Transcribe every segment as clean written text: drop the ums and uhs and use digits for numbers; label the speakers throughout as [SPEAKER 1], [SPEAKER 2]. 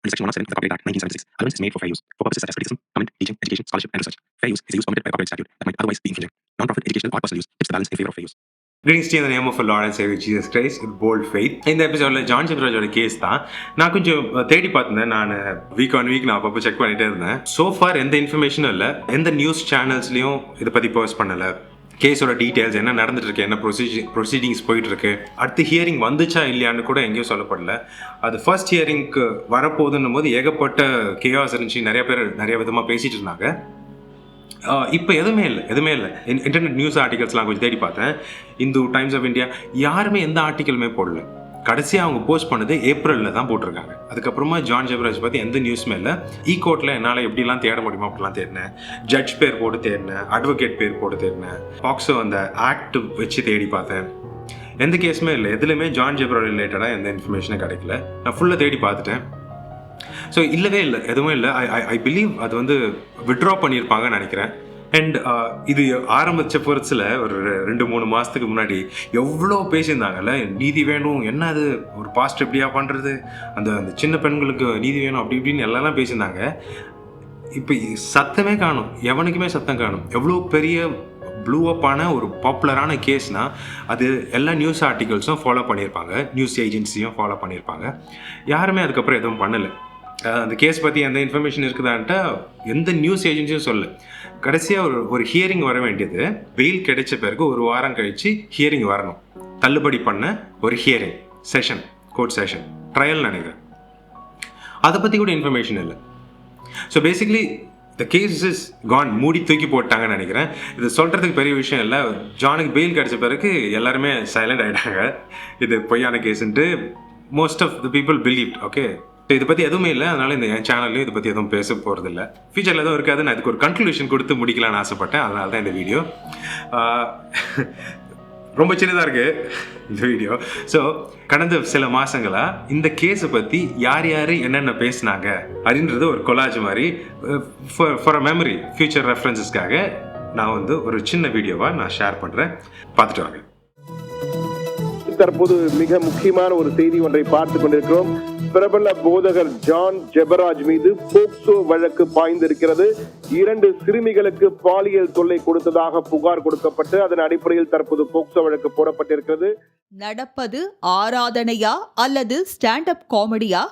[SPEAKER 1] Under Section 107 of the Copyright Act, 1976, allowance is made for fair use for purposes such as criticism, comment, teaching, education, scholarship, and research. Fair use is the use permitted by copyright statute that might otherwise be infringing. Non-profit, educational, or personal use tips the balance in favor of fair use.
[SPEAKER 2] Greetings to you in the name of our Lord and Savior Jesus Christ with bold faith. இந்த எபிசோடில் John ஜெபராஜோட case தான் நான் கொஞ்சம் தேடி பார்த்துருந்தேன். நான் week நான் அப்பப்போ செக் பண்ணிகிட்டே இருந்தேன். ஸோ ஃபார் எந்த இன்ஃபர்மேஷனும் இல்லை, எந்த நியூஸ் சேனல்ஸ்லையும் இதை பற்றி போஸ்ட் பண்ணலை. கேஸோட டீட்டெயில்ஸ் என்ன நடந்துட்டு இருக்கு, என்ன ப்ரொசீடிங்ஸ் போயிட்டு இருக்கு, அடுத்து ஹியரிங் வந்துச்சா இல்லையான்னு கூட எங்கேயும் சொல்லப்படல. அது ஃபர்ஸ்ட் ஹியரிங்க்கு வரப்போகுதுன்னும் போது ஏகப்பட்ட கேஆஸ் இருந்துச்சு, நிறைய பேர் நிறைய விதமாக பேசிகிட்டு இருந்தாங்க. இப்போ எதுவுமே இல்லை. இன்டர்நெட் நியூஸ் ஆர்டிகல்ஸ்லாம் கொஞ்சம் தேடி பார்த்தேன். இந்து, டைம்ஸ் ஆஃப் இந்தியா, யாருமே எந்த ஆர்டிக்கலுமே போடல. கடைசியாக அவங்க போஸ்ட் பண்ணது ஏப்ரலில் தான் போட்டிருக்காங்க. அதுக்கப்புறமா ஜான் ஜெபராஜ் பற்றி எந்த நியூஸுமே இல்லை. கோர்ட்டில் என்னால் எப்படிலாம் தேட முடியுமோ அப்படிலாம் தேடினேன். ஜட்ஜ் பேர் போட்டு தேடினேன், அட்வொகேட் பேர் போட்டு தேடினேன், பாக்ஸோ அந்த ஆக்ட் வச்சு தேடி பார்த்தேன். எந்த கேஸுமே இல்லை. எதுலையுமே ஜான் ஜெபராஜ் ரிலேட்டடாக எந்த இன்ஃபர்மேஷனும் கிடைக்கல. நான் ஃபுல்லாக தேடி பார்த்துட்டேன். ஸோ இல்லவே இல்லை, எதுவும் இல்லை. ஐ பிலீவ் அது வந்து விட்ரா பண்ணியிருப்பாங்கன்னு நினைக்கிறேன். அண்ட் இது ஆரம்பித்த புறத்தில் ஒரு 2-3 மாதத்துக்கு முன்னாடி எவ்வளோ பேசியிருந்தாங்கல்ல, நீதி வேணும், என்ன அது ஒரு பாஸ்ட் எப்படியா பண்ணுறது, அந்த சின்ன பெண்களுக்கு நீதி வேணும் அப்படி இப்படின்னு எல்லாம் பேசியிருந்தாங்க. இப்போ சத்தமே காணும், எவனுக்குமே சத்தம் காணும். எவ்வளோ பெரிய ப்ளூ அப்பான ஒரு பாப்புலரான கேஸ்னால் அது எல்லா நியூஸ் ஆர்டிகல்ஸும் ஃபாலோ பண்ணியிருப்பாங்க, நியூஸ் ஏஜென்சியும் ஃபாலோ பண்ணியிருப்பாங்க. யாருமே அதுக்கப்புறம் எதுவும் பண்ணலை. அந்த கேஸ் பற்றி எந்த இன்ஃபர்மேஷன் இருக்குதான்ட்டு எந்த நியூஸ் ஏஜென்சியும் சொல்ல. கடைசியாக ஒரு ஹியரிங் வர வேண்டியது, பெயில் கிடைச்ச பிறகு 1 வாரம் கழித்து ஹியரிங் வரணும். தள்ளுபடி பண்ண ஒரு hearing session, court session, trial நினைக்கிறேன். அதை பற்றி கூட இன்ஃபர்மேஷன் இல்லை. So basically the case is gone, மூடி தூக்கி போட்டாங்கன்னு நினைக்கிறேன். இது சொல்கிறதுக்கு பெரிய விஷயம் இல்லை. ஜானுக்கு பெயில் கிடைச்ச பிறகு எல்லாருமே சைலண்ட் ஆகிட்டாங்க. இது பொய்யான கேஸுன்ட்டு most of the people believed. Okay, இதை பற்றி எதுவுமே இல்லை. அதனால் இந்த என் சேனல்லையும் இதை பற்றி எதுவும் பேச போகிறதில்ல. ஃபியூச்சரில் எதுவும் இருக்காது. நான் இதுக்கு ஒரு கன்க்ளூஷன் கொடுத்து முடிக்கலான்னு ஆசைப்பட்டேன். அதனால தான் இந்த வீடியோ ரொம்ப சின்னதாக இருக்குது இந்த வீடியோ. ஸோ கடந்த சில மாதங்களாக இந்த கேஸை பற்றி யார் என்னென்ன பேசினாங்க அப்படின்றது ஒரு கொலாஜ் மாதிரி ஃபார் அ மெமரி, ஃபியூச்சர் ரெஃபரன்ஸஸ்க்காக நான் வந்து ஒரு சின்ன வீடியோவாக நான் ஷேர் பண்ணுறேன். பார்த்துட்டு வாங்க.
[SPEAKER 3] தற்போது மிக முக்கியமான ஒரு செய்தி ஒன்றை பார்த்துக் கொண்டிருக்கிறோம். பிரபல போதகர் ஜான் ஜெபராஜ் மீது போக்சோ வழக்கு பாய்ந்திருக்கிறது. 2 சிறுமிகளுக்கு பாலியல் தொல்லை கொடுத்ததாக புகார் கொடுக்கப்பட்டு அதன் அடிப்படையில் தற்போது போக்சோ வழக்கு போடப்பட்டிருக்கிறது.
[SPEAKER 4] நடப்பது ஆராதனையா அல்லது ஸ்டாண்ட் அப் காமெடியா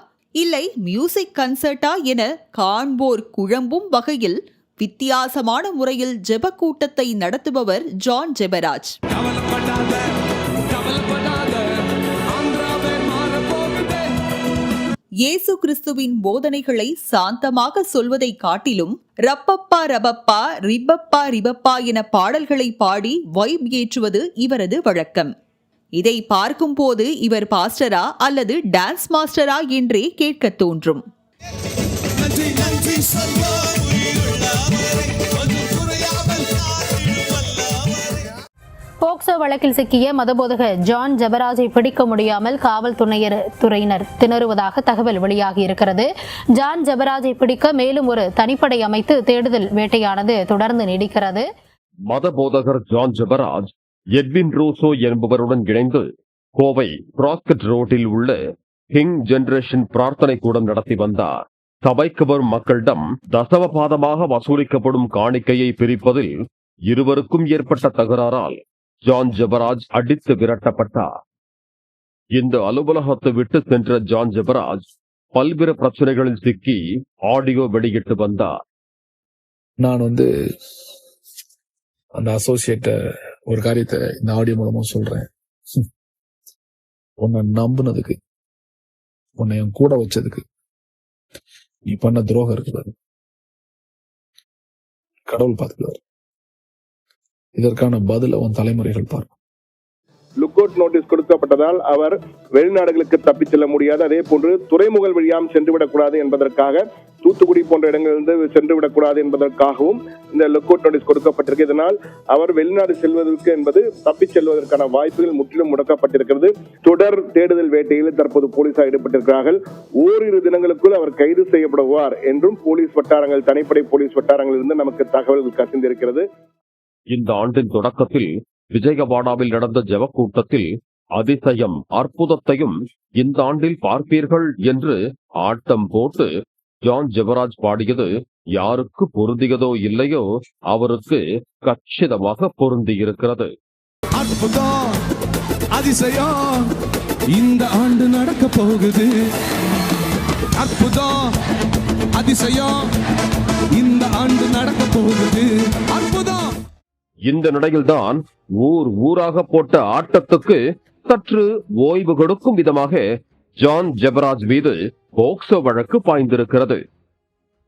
[SPEAKER 4] இல்லை மியூசிக் கன்சர்ட்டா என காண்போர் குழம்பும் வகையில் வித்தியாசமான முறையில் ஜெப கூட்டத்தை நடத்துபவர் ஜான் ஜெபராஜ். இயேசு கிறிஸ்துவின் போதனைகளை சாந்தமாக சொல்வதை காட்டிலும் ரப்பப்பா ரபப்பா ரிபப்பா ரிபப்பா என பாடல்களை பாடி வைப் ஏற்றுவது இவரது வழக்கம். இதை பார்க்கும் போது இவர் பாஸ்டரா அல்லது டான்ஸ் மாஸ்டரா என்றே கேட்க தோன்றும்.
[SPEAKER 5] போக்சோ வழக்கில் சிக்கிய மதபோதகர் ஜான் ஜெபராஜை பிடிக்க முடியாமல் காவல்துறையினர் திணறுவதாக தகவல் வெளியாகி இருக்கிறது. ஜான் ஜெபராஜை பிடிக்க மேலும் ஒரு தனிப்படை அமைத்து தேடுதல் வேட்டையானது தொடர்ந்து நீடிக்கிறது.
[SPEAKER 6] மதபோதகர் ஜான் ஜெபராஜ் எட்வின் ரூசோ என்பவருடன் இணைந்து கோவை பிராஸ்கட் ரோட்டில் உள்ள கிங் ஜெனரேஷன் பிரார்த்தனை கூடம் நடத்தி வந்தார். சபைக்கு வரும் மக்களிடம் தசமபாதமாக வசூலிக்கப்படும் காணிக்கையை பிரிப்பதில் இருவருக்கும் ஏற்பட்ட தகராறால் ஜான் ஜெபராஜ் அடித்து விரட்டப்பட்டார். இந்த அலுவலகத்தை விட்டு சென்ற ஜான் ஜெபராஜ் பல்வேறு பிரச்சனைகளில் சிக்கி ஆடியோ வெளியிட்டு வந்தார்.
[SPEAKER 7] நான் அந்த அசோசியேட்ட ஒரு காரியத்தை இந்த ஆடியோ மூலமா சொல்றேன். உன்னை நம்புனதுக்கு, உன்னை என் கூட வச்சதுக்கு நீ பண்ண துரோகம் இருக்குதாரு, கடவுள் பார்த்துக்கிறார். இதற்கான பதில உன் தலைமுறைகள் பார்க்கும்.
[SPEAKER 3] லுக் அவுட் நோட்டீஸ் கொடுக்கப்பட்டதால் அவர் வெளிநாடுகளுக்கு தப்பிச் செல்ல முடியாது. அதே போன்று துறைமுகல் வழியாம் சென்றுவிடக்கூடாது என்பதற்காக, தூத்துக்குடி போன்ற இடங்களிலிருந்து சென்றுவிடக்கூடாது என்பதற்காகவும் இந்த லுக் அவுட் நோட்டீஸ் கொடுக்கப்பட்டிருக்கு. இதனால் அவர் வெளிநாடு செல்வதற்கு என்பது தப்பிச் செல்வதற்கான வாய்ப்புகள் முற்றிலும் முடக்கப்பட்டிருக்கிறது. தொடர் தேடுதல் வேட்டையில் தற்போது போலீசார் ஈடுபட்டிருக்கிறார்கள். ஓரிரு தினங்களுக்குள் அவர் கைது செய்யப்படுவார் என்றும் போலீஸ் வட்டாரங்கள், தனிப்படை போலீஸ் வட்டாரங்களிலிருந்து நமக்கு தகவல்கள் கசிந்திருக்கிறது.
[SPEAKER 6] இந்த ஆண்டின் தொடக்கத்தில் விஜயவாடாவில் நடந்த ஜெப கூட்டத்தில் அதிசயம் அற்புதத்தையும் இந்த ஆண்டில் பார்ப்பீர்கள் என்று ஆட்டம் போட்டு ஜான் ஜெபராஜ் பாடியது யாருக்கு பொருந்தியதோ இல்லையோ அவருக்கு கச்சிதமாக பொருந்தியிருக்கிறது.
[SPEAKER 8] அற்புதம் அதிசயம் இந்த ஆண்டு நடக்க போகுது. அற்புதம் அதிசயம் இந்த ஆண்டு நடக்க போகுது. அற்புதம்.
[SPEAKER 6] இந்த நிலையில்தான் ஊராக போட்ட ஆட்டத்துக்கு சற்று ஓய்வு கொடுக்கும் விதமாக ஜான் ஜெபராஜ் மீது போக்சோ வழக்கு பாய்ந்திருக்கிறது.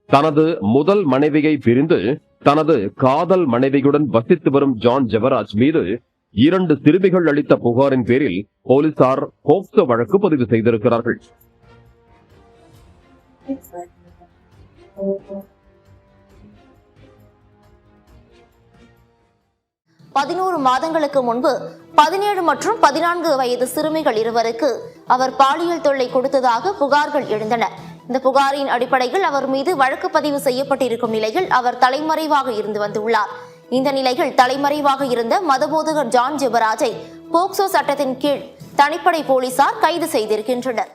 [SPEAKER 6] தனது முதல் மனைவியை பிரிந்து தனது காதல் மனைவியுடன் வசித்து வரும் ஜான் ஜெபராஜ் மீது 2 சிறுமிகள் அளித்த புகாரின் பேரில் போலீசார் போக்சோ வழக்கு பதிவு செய்திருக்கிறார்கள்.
[SPEAKER 9] பதினோரு மாதங்களுக்கு முன்பு 17 மற்றும் 14 வயது சிறுமிகள் இருவருக்கு அவர் பாலியல் தொல்லை கொடுத்ததாக புகார்கள் எழுந்தன. இந்த புகாரின் அடிப்படையில் அவர் மீது வழக்கு பதிவு செய்யப்பட்டிருக்கும் நிலையில் அவர் தலைமறைவாக இருந்து வந்துள்ளார். இந்த நிலையில் தலைமறைவாக இருந்த மதபோதகர் ஜான் ஜெபராஜை போக்சோ சட்டத்தின் கீழ் தனிப்படை போலீசார் கைது செய்திருக்கின்றனர்.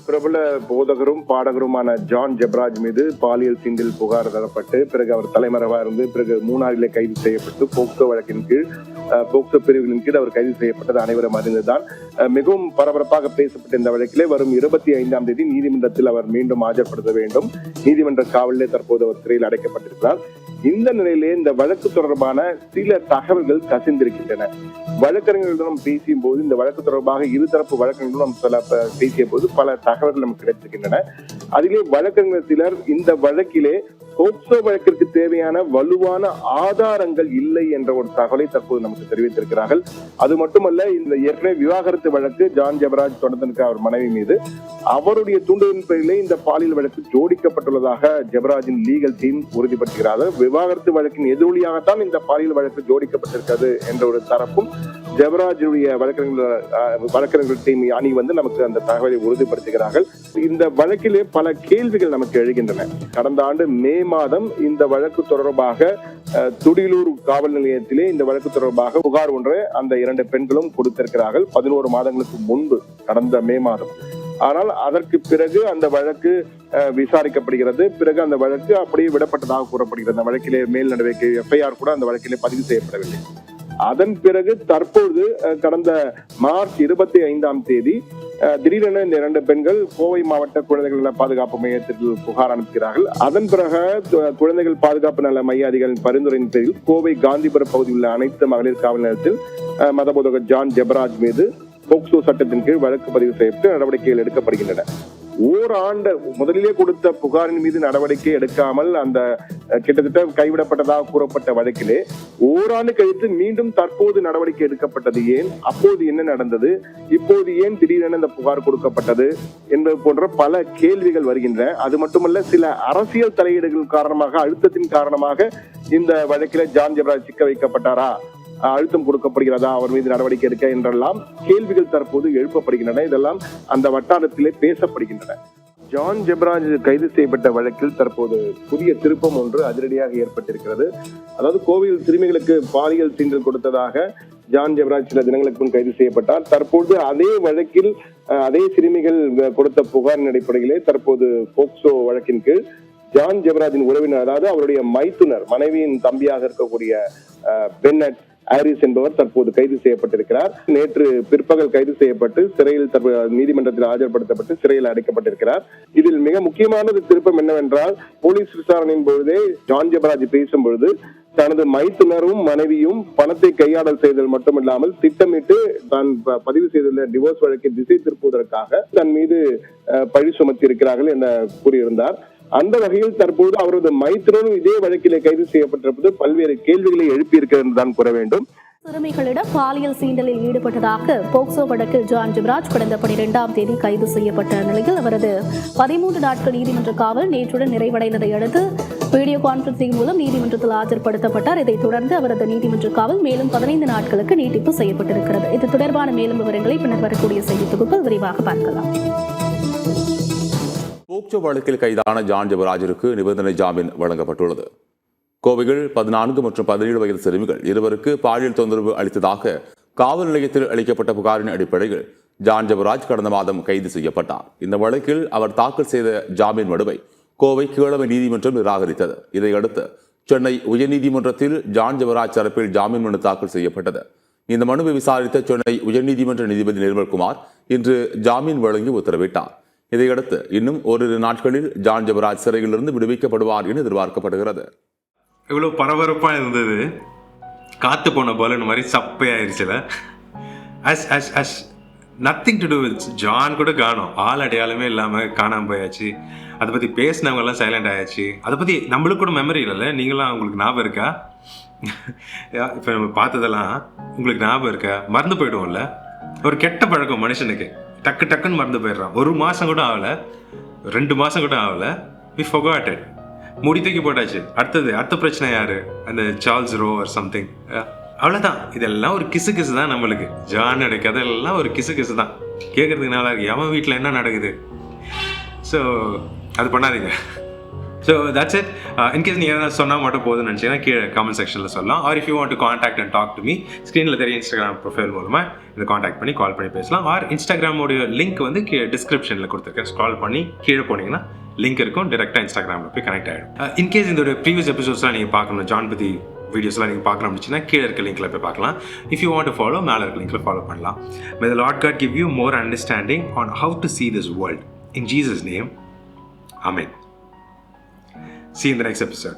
[SPEAKER 3] பிரபல போதகரும் பாடகருமான ஜான் ஜெபராஜ் மீது பாலியல் சீண்டல் புகார் தரப்பட்டு பிறகு அவர் தலைமறைவாக இருந்து பிறகு மூணாறிலே கைது செய்யப்பட்டு போக்சோ வழக்கின் கீழ் போக்சோ பிரிவுகளின் கீழ் அவர் கைது செய்யப்பட்டது அனைவரும் அறிந்ததுதான். மிகவும் பரபரப்பாக பேசப்பட்ட இந்த வழக்கிலே வரும் 25ஆம் தேதி நீதிமன்றத்தில் அவர் மீண்டும் ஆஜர்படுத்த வேண்டும். நீதிமன்ற காவலிலே தற்போது அவர் சிறையில் அடைக்கப்பட்டிருக்கிறார். இந்த நிலையிலே இந்த வழக்கு தொடர்பான சில தகவல்கள் கசிந்திருக்கின்றன. வழக்கறிஞர்களிடம் பேசியும் போது இந்த வழக்கு தொடர்பாக இருதரப்பு வழக்கறிஞர்களும் பேசிய போது பல தகவல்கள் நமக்கு கிடைத்திருக்கின்றன. அதிலே வழக்கறிஞர் சிலர் இந்த வழக்கிலே போக்சோ வழக்கிற்கு தேவையான வலுவான ஆதாரங்கள் இல்லை என்ற ஒரு தகவலை தற்போது நமக்கு தெரிவித்திருக்கிறார்கள். அது மட்டுமல்ல, இந்த ஏற்கனவே விவாகரத்து வழக்கு ஜான் ஜெபராஜ் தொடர்ந்திருக்க அவர் மனைவி மீது அவருடைய தூண்டுதலின் பேரிலே இந்த பாலியல் வழக்கு ஜோடிக்கப்பட்டுள்ளதாக ஜெபராஜின் லீகல் டீம் உறுதிப்படுத்துகிறார்கள். விவாகரத்து வழக்கின் எதிரொலியாகத்தான் இந்த பாலியல் வழக்கு ஜோடிக்கப்பட்டிருக்கிறது என்ற ஒரு தரப்பும் ஜெபராஜுடைய வழக்கறிஞர்கள் டீம் அணி நமக்கு அந்த தகவலை உறுதிப்படுத்துகிறார்கள். இந்த வழக்கிலே பல கேள்விகள் நமக்கு எழுகின்றன. கடந்த ஆண்டு மே மாதம் இந்த வழக்கு தொடர்பாக துடியலூர் காவல் நிலையத்திலே இந்த வழக்கு தொடர்பாக புகார் ஒன்றை அந்த 2 பெண்களும் கொடுத்திருக்கிறார்கள் 11 மாதங்களுக்கு முன்பு, கடந்த மே மாதம். ஆனால் அதற்கு பிறகு அந்த வழக்கு விசாரிக்கப்படுகிறது. பிறகு அந்த வழக்கு அப்படியே விடப்பட்டதாக கூறப்படுகிறது. அந்த வழக்கிலே மேல் நடவடிக்கை FIR கூட அந்த வழக்கிலே பதிவு செய்யப்படவில்லை. அதன் பிறகு தற்போது கடந்த மார்ச் 25ஆம் தேதி திடீரென இந்த 2 பெண்கள் கோவை மாவட்ட குழந்தைகள் நல பாதுகாப்பு மையத்தில் புகார் அனுப்புகிறார்கள். அதன் பிறகு குழந்தைகள் பாதுகாப்பு நல மைய அதிகாரிகளின் பரிந்துரையின் பேரில் கோவை காந்திபுரம் பகுதியில் உள்ள அனைத்து மகளிர் காவல் நிலையத்தில் மதபோதகர் ஜான் ஜெபராஜ் மீது போக்சோ சட்டத்தின் கீழ் வழக்கு பதிவு செய்யப்பட்டு நடவடிக்கைகள் எடுக்கப்படுகின்றன. ஓராண்டு முதலிலே கொடுத்த புகாரின் மீது நடவடிக்கை எடுக்காமல் அந்த கிட்டத்தட்ட கைவிடப்பட்டதாக கூறப்பட்ட வழக்கிலே ஓராண்டு கழித்து மீண்டும் தற்போது நடவடிக்கை எடுக்கப்பட்டது ஏன்? அப்போது என்ன நடந்தது? இப்போது ஏன் திடீரென இந்த புகார் கொடுக்கப்பட்டது என்பது போன்ற பல கேள்விகள் வருகின்றன. அது மட்டுமல்ல, சில அரசியல் தலையீடுகள் காரணமாக, அழுத்தத்தின் காரணமாக இந்த வழக்கில ஜான் ஜெபராஜ் சிக்க வைக்கப்பட்டாரா, அழுத்தம் கொடுக்கப்படுகிறதா, அவர் மீது நடவடிக்கை எடுக்க என்றெல்லாம் கேள்விகள் தற்போது எழுப்பப்படுகின்றன. இதெல்லாம் அந்த வட்டாரத்திலே பேசப்படுகின்றன. ஜான் ஜெபராஜ் கைது செய்யப்பட்ட வழக்கில் தற்போது புதிய திருப்பம் ஒன்று அதிரடியாக ஏற்பட்டிருக்கிறது. அதாவது கோவையில் சிறுமிகளுக்கு பாலியல் சீண்டல் கொடுத்ததாக ஜான் ஜெபராஜ் சில தினங்களுக்கு முன் கைது செய்யப்பட்டார். தற்போது அதே வழக்கில் அதே சிறுமிகள் கொடுத்த புகாரின் அடிப்படையிலே தற்போது போக்சோ வழக்கின் கீழ் ஜான் ஜெபராஜின் உறவினர், அதாவது அவருடைய மைத்துனர், மனைவியின் தம்பியாக இருக்கக்கூடிய பென்னட் ஹாரிஸ் என்பவர் தற்போது கைது செய்யப்பட்டிருக்கிறார். நேற்று பிற்பகல் கைது செய்யப்பட்டு சிறையில் நீதிமன்றத்தில் ஆஜர்படுத்தப்பட்டு சிறையில் அடைக்கப்பட்டிருக்கிறார். இதில் மிக முக்கியமான திருப்பம் என்னவென்றால், போலீஸ் விசாரணையின் பொழுதே ஜான் ஜெபராஜ் பேசும் பொழுது தனது மைத்துனரும் மனைவியும் பணத்தை கையாடல் செய்தல் மட்டுமில்லாமல் திட்டமிட்டு தான் பதிவு செய்துள்ள டிவோர்ஸ் வழக்கை திசை திருப்புவதற்காக தன் மீது பழி சுமத்தி இருக்கிறார்கள் என கூறியிருந்தார். அந்த வகையில் தற்போது அவரது மைத்திரனும் இதே வழக்கிலே கைது செய்யப்பட்டிருப்பது பல்வேறு கேள்விகளை எழுப்பியிருக்கிறது என்றுதான் கூற வேண்டும்.
[SPEAKER 10] சிறுமிகளிடம் பாலியல் சீண்டலில் ஈடுபட்டதாக போக்சோ வழக்கில் ஜான் ஜெபராஜ் கடந்த 12ஆம் தேதி கைது செய்யப்பட்ட நிலையில் அவரது 13 நாட்கள் நீதிமன்ற காவல் நேற்றுடன் நிறைவடைந்ததை அடுத்து வீடியோ கான்பரன்சிங் மூலம் நீதிமன்றத்தில் ஆஜர்படுத்தப்பட்டார். இதைத் தொடர்ந்து அவரது நீதிமன்ற காவல் மேலும் 15 நாட்களுக்கு நீட்டிப்பு செய்யப்பட்டிருக்கிறது. இது தொடர்பான மேலும் விவரங்களை பின்னர் வரக்கூடிய செய்தி தொகுப்பில் விரிவாக பார்க்கலாம்.
[SPEAKER 11] போக்சோ வழக்கில் கைதான ஜான் ஜெபராஜிற்கு நிபந்தனை ஜாமீன் வழங்கப்பட்டுள்ளது. கோவையில் 14 மற்றும் 17 வயது சிறுமிகள் இருவருக்கு பாலியல் தொந்தரவு அளித்ததாக காவல் நிலையத்தில் அளிக்கப்பட்ட புகாரின் அடிப்படையில் ஜான் ஜெபராஜ் கடந்த மாதம் கைது செய்யப்பட்டார். இந்த வழக்கில் அவர் தாக்கல் செய்த ஜாமீன் மனுவை கோவை கீழமை நீதிமன்றம் நிராகரித்தது. இதையடுத்து சென்னை உயர்நீதிமன்றத்தில் ஜான் ஜெபராஜ் தரப்பில் ஜாமீன் மனு தாக்கல் செய்யப்பட்டது. இந்த மனுவை விசாரித்த சென்னை உயர்நீதிமன்ற நீதிபதி நிர்மல்குமார் இன்று ஜாமீன் வழங்கி உத்தரவிட்டார். இதையடுத்து இன்னும் ஓரிரு நாட்களில் ஜான் ஜெபராஜ் சிறையிலிருந்து விடுவிக்கப்படுவார் என எதிர்பார்க்கப்படுகிறது.
[SPEAKER 2] இவ்வளவு பரபரப்பா இருந்தது, காத்து போன பலன் மாதிரி சப்பையாயிருச்சுல. Nothing to do with John கூட காணோம், ஆள் அடையாளமே இல்லாம காணாம போயாச்சு. அதை பத்தி பேசினவங்க எல்லாம் சைலண்ட் ஆயாச்சு. அதை பத்தி நம்மளுக்கு கூட மெமரி இல்லைல்ல. நீங்களாம் உங்களுக்கு ஞாபகம் இருக்கா? இப்ப நம்ம பார்த்ததெல்லாம் உங்களுக்கு ஞாபகம் இருக்கா? மறந்து போயிடுவோம்ல. ஒரு கெட்ட பழக்கம் மனுஷனுக்கு, டக்கு டக்குன்னு மறந்து போயிடுறான். 1 மாசம் கூட ஆகல, 2 மாசம் கூட ஆகல, we forgot it. மூடி தூக்கி போட்டாச்சு. அடுத்த பிரச்சனை யாரு? அந்த சார்ல்ஸ் ரோ ஆர் சம்திங். அவ்வளவுதான். இதெல்லாம் ஒரு கிசு கிசு தான் நம்மளுக்கு. ஜானோட கதையெல்லாம் ஒரு கிசு கிசு தான். கேட்கறதுக்கு நல்லா இருக்கு, அவன் வீட்டில் என்ன நடக்குது. ஸோ அது பண்ணாதீங்க. So that's it. இன்கேஸ் நீங்கள் எதாவது சொன்னால் மட்டும் போதும்னு நினச்சிங்கன்னா கீழே கமெண்ட் செக்ஷனில் சொல்லலாம். Or if you want to contact and talk to me, ஸ்க்ரீனில் தெரிய இன்ஸ்டாகிராம் ப்ரொஃபைல் மூலமாக இதை காண்டாக்ட் பண்ணி கால் பண்ணி பேசலாம். ஆர் இன்ஸ்டாகிராமோடைய லிங்க் வந்து டிஸ்கிரிப்ஷனில் கொடுத்துருக்கேன். ஸ்க்ரால் பண்ணி கீழே போனீங்கன்னா லிங்க் இருக்கும், டேரெக்டாக இன்ஸ்டாகிராமில் போய் கனெக்ட் ஆகிடும். இன்கேஸ் இந்த ப்ரீவியஸ் எபிசோட்ஸ்லாம் நீங்கள் பார்க்கணும், ஜான் பத்தி வீடியோஸ்லாம் நீங்கள் பார்க்கணும் அப்படின்னா கீழே இருக்க லிங்க்கில் போய் பார்க்கலாம். If you want to follow, மேலே இருக்க லிங்க்கில் ஃபாலோ பண்ணலாம். May the Lord God give you more understanding on how to see this world. In Jesus' name, Amen. See you in the next episode.